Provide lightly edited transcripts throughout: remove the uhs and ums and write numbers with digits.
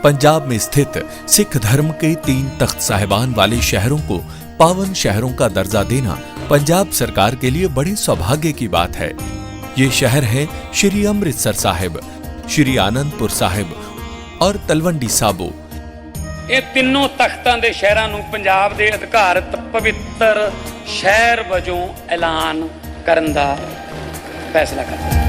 पंजाब में स्थित सिख धर्म के 3 तख्त साहिबान वाले शहरों को पावन शहरों का दर्जा देना पंजाब सरकार के लिए बड़ी सौभाग्य की बात है। ये शहर है श्री अमृतसर साहिब, श्री आनंदपुर साहिब और तलवंडी साबो। ਇਹ ਤਿੰਨੋਂ ਤਖਤਾਂ ਦੇ ਸ਼ਹਿਰਾਂ ਨੂੰ ਪੰਜਾਬ ਦੇ ਅਧਿਕਾਰਤ ਪਵਿੱਤਰ ਸ਼ਹਿਰ ਵਜੋਂ ਐਲਾਨ ਕਰਨ ਦਾ ਫੈਸਲਾ ਕੀਤਾ।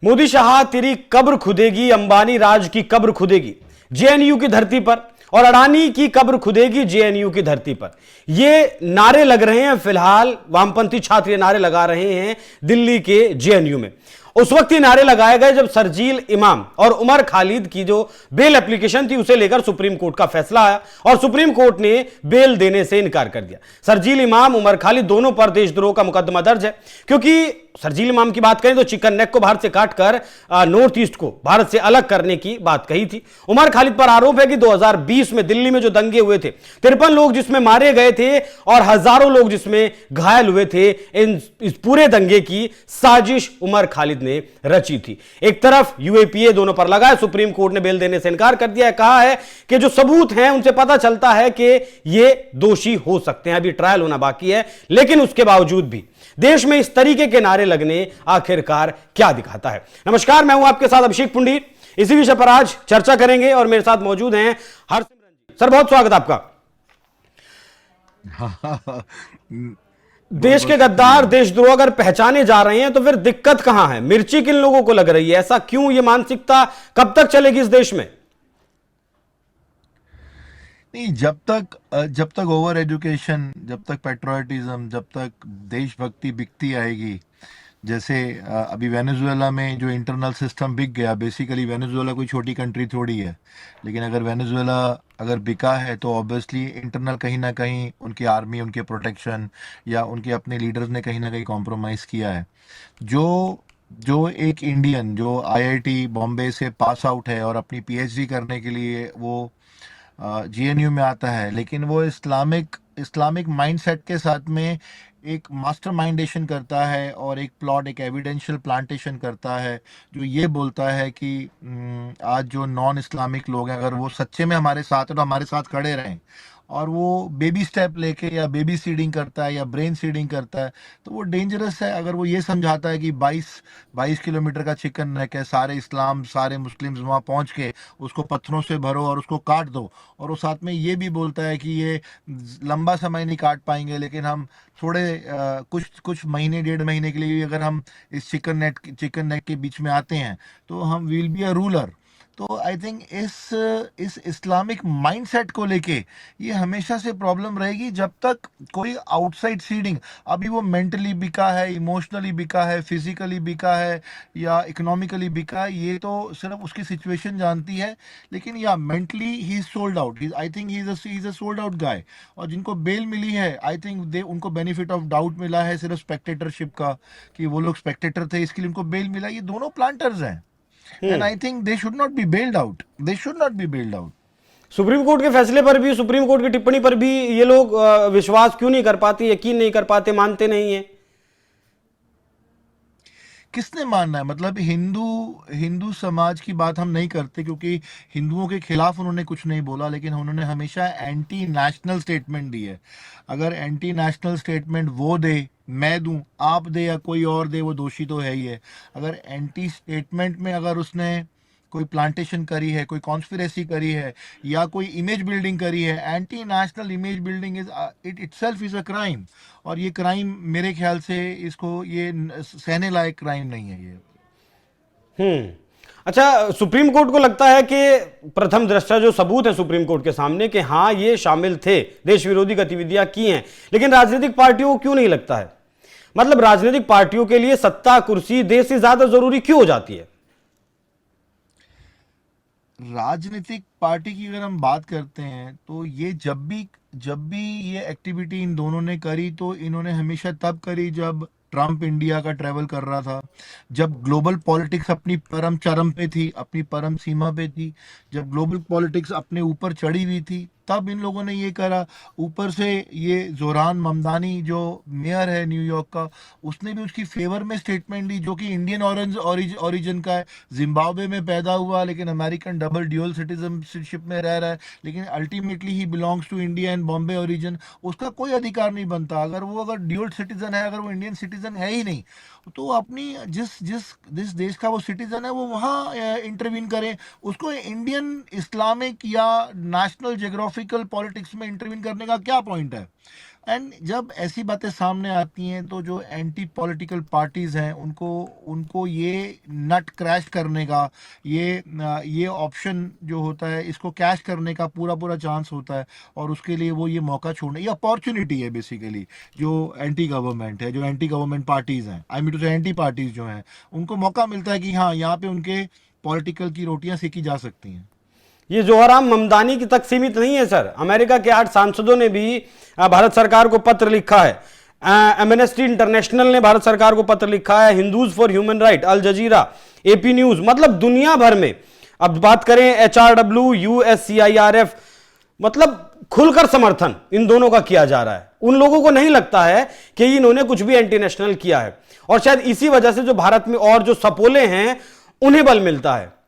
मोदी शाह तेरी कब्र खुदेगी, अंबानी राज की कब्र खुदेगी जेएनयू की धरती पर, और अडानी की कब्र खुदेगी जेएनयू की धरती पर। ये नारे लग रहे हैं, फिलहाल वामपंथी छात्र ये नारे लगा रहे हैं दिल्ली के जेएनयू में। उस वक्त ये नारे लगाए गए जब शरजील इमाम और उमर खालिद की जो बेल एप्लीकेशन थी उसे लेकर सुप्रीम कोर्ट का फैसला आया और सुप्रीम कोर्ट ने बेल देने से इनकार कर दिया। शरजील इमाम, उमर खालिद दोनों पर देशद्रोह का मुकदमा दर्ज है, क्योंकि शरजील इमाम की बात करें तो चिकन नेक को भारत से काटकर नॉर्थ ईस्ट को भारत से अलग करने की बात कही थी। उमर खालिद पर आरोप है कि 2020 में दिल्ली में जो दंगे हुए थे, 53 लोग जिसमें मारे गए थे और हजारों लोग जिसमें घायल हुए थे, इस पूरे दंगे की साजिश उमर खालिद ने रची थी। एक तरफ यूएपीए दोनों पर लगा है, सुप्रीम कोर्ट ने बेल देने से इनकार कर दिया है, कहा है कि जो सबूत हैं उनसे पता चलता है कि ये दोषी हो सकते हैं। अभी ट्रायल होना बाकी है, लेकिन उसके बावजूद भी देश में इस तरीके के नारे लगने आखिरकार क्या दिखाता है। नमस्कार, मैं हूं आपके साथ अभिषेक पुंडीर। इसी विषय पर आज चर्चा करेंगे और मेरे साथ मौजूद हैं हरसिमरन जी। सर, बहुत स्वागत आपका। देश के गद्दार, देशद्रोह अगर पहचाने जा रहे हैं तो फिर दिक्कत कहां है? मिर्ची किन लोगों को लग रही है? ऐसा क्यों? ये मानसिकता कब तक चलेगी इस देश में? नहीं, जब तक ओवर एजुकेशन, जब तक पेट्रोटिज्म, जब तक देशभक्ति बिकती आएगी, जैसे अभी वेनेजुएला में जो इंटरनल सिस्टम बिक गया। बेसिकली वेनेजुएला कोई छोटी कंट्री थोड़ी है, लेकिन अगर वेनेजुएला अगर बिका है तो ऑब्वियसली इंटरनल कहीं ना कहीं उनकी आर्मी, उनके प्रोटेक्शन या उनके अपने लीडर्स ने कहीं ना कहीं कॉम्प्रोमाइज़ किया है। जो एक इंडियन जो आईआईटी बॉम्बे से पास आउट है और अपनी पीएचडी करने के लिए वो जेएनयू में आता है, लेकिन वो इस्लामिक माइंडसेट के साथ में एक मास्टरमाइंडेशन करता है और एक प्लॉट, एक एविडेंशियल प्लांटेशन करता है, जो ये बोलता है कि आज जो नॉन इस्लामिक लोग हैं अगर वो सच्चे में हमारे साथ हैं तो हमारे साथ खड़े रहें, और वो बेबी स्टेप लेके या बेबी सीडिंग करता है या ब्रेन सीडिंग करता है तो वो डेंजरस है। अगर वो ये समझाता है कि 22 किलोमीटर का चिकन नेक है, सारे मुस्लिम्स वहाँ पहुँच के उसको पत्थरों से भरो और उसको काट दो, और वो साथ में ये भी बोलता है कि ये लंबा समय नहीं काट पाएंगे, लेकिन हम थोड़े कुछ महीने, 1.5 महीने के लिए भी अगर हम इस चिकन नेक के बीच में आते हैं तो हम विल बी अ रूलर। तो आई थिंक इस इस्लामिक माइंडसेट को लेके ये हमेशा से प्रॉब्लम रहेगी जब तक कोई आउटसाइड सीडिंग, अभी वो मेंटली बिका है, इमोशनली बिका है, फिजिकली बिका है या इकोनॉमिकली बिका है, ये तो सिर्फ उसकी सिचुएशन जानती है। लेकिन या mentally he is sold out, I think he is a sold out guy. और जिनको बेल मिली है, आई थिंक उनको बेनिफिट ऑफ डाउट मिला है सिर्फ स्पेक्टेटरशिप का, कि वो लोग स्पेक्टेटर थे इसके लिए उनको बेल मिला। ये दोनों प्लांटर्स हैं, and I think they should not be bailed out. They should not be bailed out. Supreme court के फैसले पर भी, सुप्रीम कोर्ट की टिप्पणी पर भी ये लोग विश्वास क्यों नहीं कर पाते, यकीन नहीं कर पाते, मानते नहीं है? किसने मानना है? मतलब हिंदू समाज की बात हम नहीं करते क्योंकि हिंदुओं के खिलाफ उन्होंने कुछ नहीं बोला, लेकिन उन्होंने हमेशा एंटी नेशनल स्टेटमेंट दी है। अगर एंटी नेशनल स्टेटमेंट वो दे, मैं दूं, आप दे या कोई और दे, वो दोषी तो है ही है। अगर एंटी स्टेटमेंट में अगर उसने कोई प्लांटेशन करी है, कोई कॉन्स्पिरेसी करी है या कोई इमेज बिल्डिंग करी है, anti national image building it itself is a crime. और ये क्राइम मेरे ख्याल से इसको ये सहने लायक क्राइम नहीं है ये। अच्छा, सुप्रीम कोर्ट को लगता है कि प्रथम दृष्टया जो सबूत है सुप्रीम कोर्ट के सामने कि हाँ ये शामिल थे, देश विरोधी गतिविधियां की हैं, लेकिन राजनीतिक पार्टियों को क्यों नहीं लगता है? मतलब राजनीतिक पार्टियों के लिए सत्ता, कुर्सी देश से ज्यादा जरूरी क्यों हो जाती है? राजनीतिक पार्टी की अगर हम बात करते हैं तो ये जब भी ये एक्टिविटी इन दोनों ने करी तो इन्होंने हमेशा तब करी जब ट्रंप इंडिया का ट्रैवल कर रहा था, जब ग्लोबल पॉलिटिक्स अपनी परम चरम पे थी, अपनी परम सीमा पे थी, जब ग्लोबल पॉलिटिक्स अपने ऊपर चढ़ी हुई थी, तब इन लोगों ने ये करा। ऊपर से ये जोरान ममदानी जो मेयर है न्यूयॉर्क का, उसने भी उसकी फेवर में स्टेटमेंट दी, जो कि इंडियन ओरिजिन का है, जिम्बाब्वे में पैदा हुआ लेकिन अमेरिकन डबल ड्यूअल सिटीजनशिप में रह रहा है, लेकिन अल्टीमेटली ही belongs to India and Bombay origin. उसका कोई अधिकार नहीं बनता, अगर ड्यूअल सिटीजन है, अगर वो इंडियन सिटीजन है ही नहीं, तो अपनी जिस देश का वो सिटीजन है वो वहाँ इंटरवीन करे। उसको इंडियन इस्लामिक या नेशनल ज्योग्राफिकल पॉलिटिक्स में इंटरवीन करने का क्या पॉइंट है? एंड जब ऐसी बातें सामने आती हैं तो जो एंटी पॉलिटिकल पार्टीज हैं उनको ये नट क्रैश करने का, ये ऑप्शन जो होता है, इसको कैश करने का पूरा चांस होता है, और उसके लिए वो ये मौका छोड़ने, ये अपॉर्चुनिटी है बेसिकली। जो एंटी गवर्नमेंट है, जो एंटी गवर्नमेंट पार्टीज हैं, आई मीन टू से एंटी पार्टीज जो हैं, उनको मौका मिलता है कि हाँ, यहाँ पे उनके पॉलिटिकल की रोटियां सेकी जा सकती हैं। ये जोहराम ममदानी की तक सीमित नहीं है सर, अमेरिका के 8 सांसदों ने भी भारत सरकार को पत्र लिखा है। एमनेस्टी इंटरनेशनल ने भारत सरकार को पत्र लिखा है, Hindus for human right, Al Jazeera, AP news, मतलब दुनिया भर में। अब बात करें HRW, USCIRF, मतलब खुलकर समर्थन इन दोनों का किया जा रहा है। उन लोगों को नहीं लगता है कि इन्होंने कुछ भी एंटी नेशनल किया है, और शायद इसी वजह से जो भारत में और जो सपोले हैं उन्हें बल मिलता है।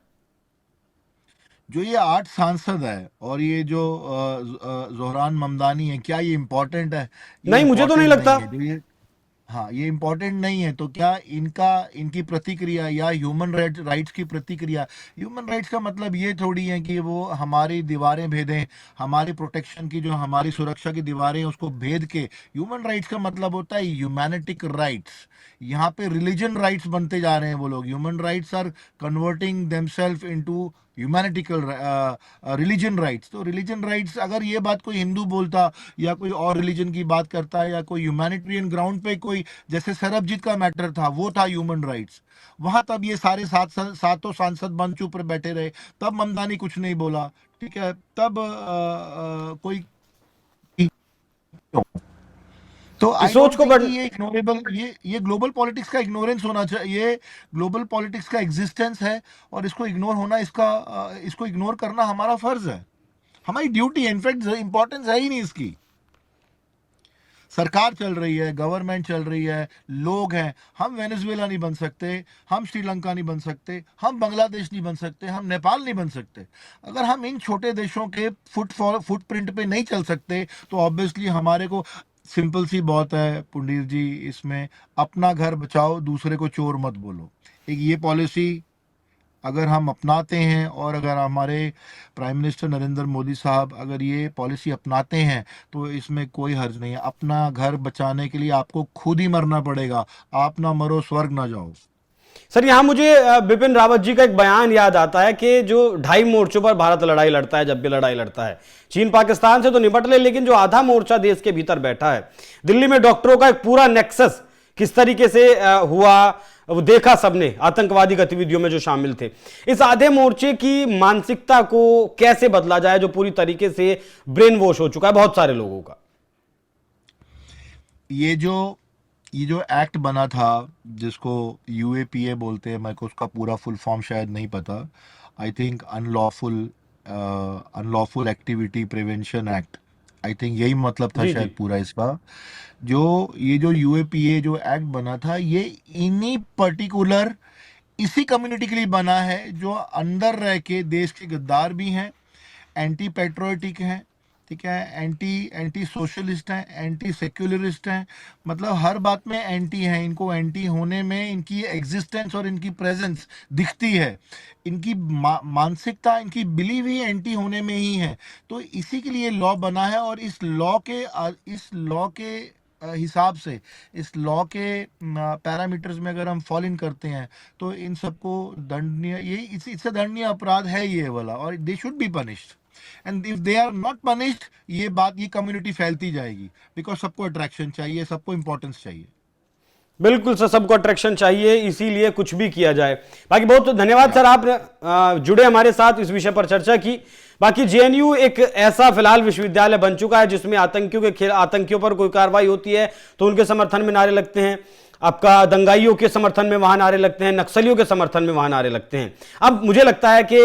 जो ये 8 सांसद है और ये जो जोहरान ममदानी है, क्या ये इम्पोर्टेंट है? नहीं, मुझे तो नहीं लगता। हाँ, ये इम्पोर्टेंट नहीं है, तो क्या इनकी प्रतिक्रिया या ह्यूमन राइट्स की प्रतिक्रिया, ह्यूमन राइट्स का मतलब ये थोड़ी है कि वो हमारी दीवारें भेदें, हमारी प्रोटेक्शन की, जो हमारी सुरक्षा की दीवारें हैं उसको भेद के। ह्यूमन राइट्स का मतलब होता है ह्यूमैनिटिक राइट्स। यहाँ पे रिलीजन राइट्स बनते जा रहे हैं वो लोग। Human rights are converting themselves into humanitical religion rights. तो रिलीजन राइट्स, अगर ये बात कोई हिंदू बोलता या कोई और रिलीजन की बात करता है, या कोई ह्यूमैनिटेरियन ग्राउंड पे कोई, जैसे सरबजीत का मैटर था, वो था ह्यूमन राइट्स, वहां तब ये सारे सातों सांसद बन चुप बैठे रहे, तब ममदानी कुछ नहीं बोला, ठीक है, तब कोई तो सोच को ये इग्नोरेबल, ये ग्लोबल पॉलिटिक्स का इग्नोरेंस होना चाहिए। ये ग्लोबल पॉलिटिक्स का एग्जिस्टेंस है और इसको इग्नोर होना, इसको इग्नोर करना हमारा फर्ज है, हमारी ड्यूटी है। इनफैक्ट इंपॉर्टेंस है ही नहीं इसकी। सरकार चल रही है, गवर्नमेंट चल रही है, लोग हैं। हम वेनेजुएला नहीं बन सकते, हम श्रीलंका नहीं बन सकते, हम बांग्लादेश नहीं बन सकते, हम नेपाल नहीं बन सकते। अगर हम इन छोटे देशों के फुटप्रिंट पे नहीं चल सकते तो ऑब्वियसली हमारे को सिंपल सी बात है पुंडीर जी, इसमें अपना घर बचाओ, दूसरे को चोर मत बोलो। एक ये पॉलिसी अगर हम अपनाते हैं, और अगर हमारे प्राइम मिनिस्टर नरेंद्र मोदी साहब अगर ये पॉलिसी अपनाते हैं, तो इसमें कोई हर्ज नहीं है। अपना घर बचाने के लिए आपको खुद ही मरना पड़ेगा, आप ना मरो स्वर्ग ना जाओ। सर, यहां मुझे बिपिन रावत जी का एक बयान याद आता है कि जो 2.5 मोर्चों पर भारत लड़ाई लड़ता है, जब भी लड़ाई लड़ता है, चीन पाकिस्तान से तो निपट ले, लेकिन जो आधा मोर्चा देश के भीतर बैठा है, दिल्ली में डॉक्टरों का एक पूरा नेक्सस किस तरीके से हुआ, वो देखा सबने, आतंकवादी गतिविधियों में जो शामिल थे। इस आधे मोर्चे की मानसिकता को कैसे बदला जाए, जो पूरी तरीके से ब्रेन वॉश हो चुका है बहुत सारे लोगों का? ये जो एक्ट बना था, जिसको UAPA बोलते हैं, मेरे को उसका पूरा फुल फॉर्म शायद नहीं पता, I think unlawful activity prevention act, I think यही मतलब था शायद पूरा इसका। ये जो UAPA जो एक्ट बना था, ये इन्हीं पर्टिकुलर इसी कम्युनिटी के लिए बना है, जो अंदर रह के देश के गद्दार भी हैं, एंटी पेट्रियोटिक हैं, ठीक है, एंटी सोशलिस्ट हैं, एंटी सेक्युलरिस्ट हैं, मतलब हर बात में एंटी हैं। इनको एंटी होने में इनकी एग्जिस्टेंस और इनकी प्रेजेंस दिखती है, इनकी मानसिकता, इनकी बिलीव ही एंटी होने में ही है। तो इसी के लिए लॉ बना है, और इस लॉ के हिसाब से, इस लॉ के पैरामीटर्स में अगर हम फॉलो इन करते हैं, तो इन सबको दंडनीय, ये इससे दंडनीय अपराध है ये वाला, और they should be punished. And if they are not punished, ये कम्युनिटी फैलती जाएगी, बिकॉज सबको अट्रैक्शन चाहिए, सबको इंपॉर्टेंस चाहिए। बिल्कुल सर, सबको अट्रैक्शन चाहिए, इसीलिए कुछ भी किया जाए। बाकी बहुत धन्यवाद सर, आप जुड़े हमारे साथ, इस विषय पर चर्चा की। बाकी JNU एक ऐसा फिलहाल विश्वविद्यालय बन चुका है जिसमें आतंकियों पर कोई कार्रवाई होती है तो उनके समर्थन में नारे लगते हैं, आपका दंगाइयों के समर्थन में वहां नारे लगते हैं, नक्सलियों के समर्थन में वहां नारे लगते हैं। अब मुझे लगता है कि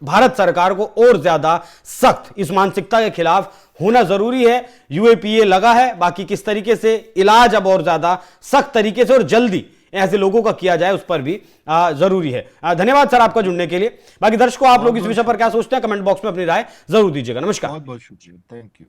भारत सरकार को और ज्यादा सख्त इस मानसिकता के खिलाफ होना जरूरी है। यूएपीए लगा है, बाकी किस तरीके से इलाज अब और ज्यादा सख्त तरीके से और जल्दी ऐसे लोगों का किया जाए उस पर भी जरूरी है। धन्यवाद सर आपका जुड़ने के लिए। बाकी दर्शकों, आप लोग इस विषय पर क्या सोचते हैं, कमेंट बॉक्स में अपनी राय जरूर दीजिएगा। नमस्कार। बहुत बहुत शुक्रिया, थैंक यू।